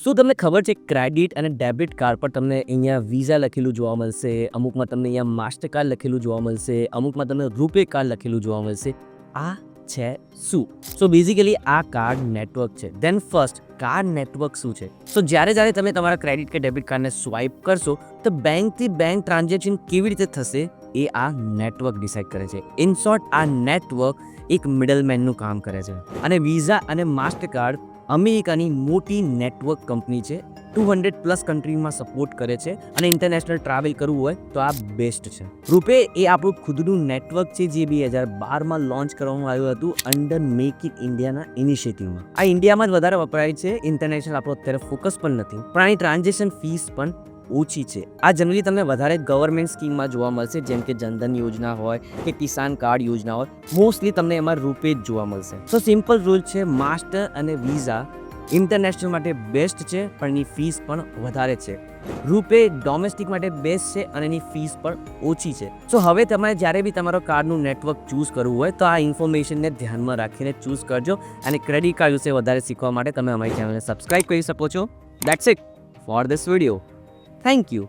શું તમને ખબર છે ક્રેડિટ અને ડેબિટ કાર્ડ પર તમને અહીંયા વિઝા લખેલું જોવા મળશે, અમુકમાં તમને અહીંયા માસ્ટર કાર્ડ લખેલું જોવા મળશે, અમુકમાં તમને રૂપે કાર્ડ લખેલું જોવા મળશે. આ છે શું? સો બેઝિકલી આ કાર્ડ નેટવર્ક છે. ધેન ફર્સ્ટ કાર્ડ નેટવર્ક શું છે? સો જ્યારે તમે તમારા ક્રેડિટ કે ડેબિટ કાર્ડને સ્વાઇપ કરશો તો બેંકથી બેંક ટ્રાન્ઝેક્શન કેવી રીતે થશે એ આ નેટવર્ક ડિસાઇડ કરે છે. ઇન શોર્ટ આ નેટવર્ક એક મિડલમેનનું કામ કરે છે. અને વિઝા અને માસ્ટર કાર્ડ અમેરિકાની મોટી નેટવર્ક કંપની છે. 200+ કન્ટ્રીમાં સપોર્ટ કરે છે અને ઇન્ટરનેશનલ ટ્રાવેલ કરવું હોય તો આ બેસ્ટ છે. રૂપે એ આપણું ખુદનું નેટવર્ક છે જે 2012માં લોન્ચ કરવામાં આવ્યું હતું અંડર મેક ઇન ઇન્ડિયાના ઇનિશિયેટિવમાં. આ ઇન્ડિયામાં જ વધારે વપરાય છે, ઇન્ટરનેશનલ આપણો અત્યારે ફોકસ પણ નથી, પણ આની ટ્રાન્ઝેક્શન ફીસ પણ ઓછી છે. આ જનરલી તમને વધારે ગવર્મેન્ટ સ્કીમમાં જોવા મળશે, જેમ કે જનધન યોજના હોય કે કિસાન કાર્ડ યોજના હોય. મોસ્ટલી તમને એમાં રૂપે જ જોવા મળશે. તો સિમ્પલ રૂલ છે, માસ્ટર અને વિઝા ઇન્ટરનેશનલ માટે બેસ્ટ છે પણ એની ફીસ પણ વધારે છે. રૂપે ડોમેસ્ટિક માટે બેસ્ટ છે અને એની ફીસ પણ ઓછી છે. સો હવે તમારે જ્યારે બી તમારો કાર્ડનું નેટવર્ક ચૂઝ કરવું હોય તો આ ઇન્ફોર્મેશનને ધ્યાનમાં રાખીને ચૂઝ કરજો. અને ક્રેડિટ કાર્ડ વિશે વધારે શીખવા માટે તમે અમારી ચેનલને સબસ્ક્રાઇબ કરી શકો છો. That's it for this video. Thank you.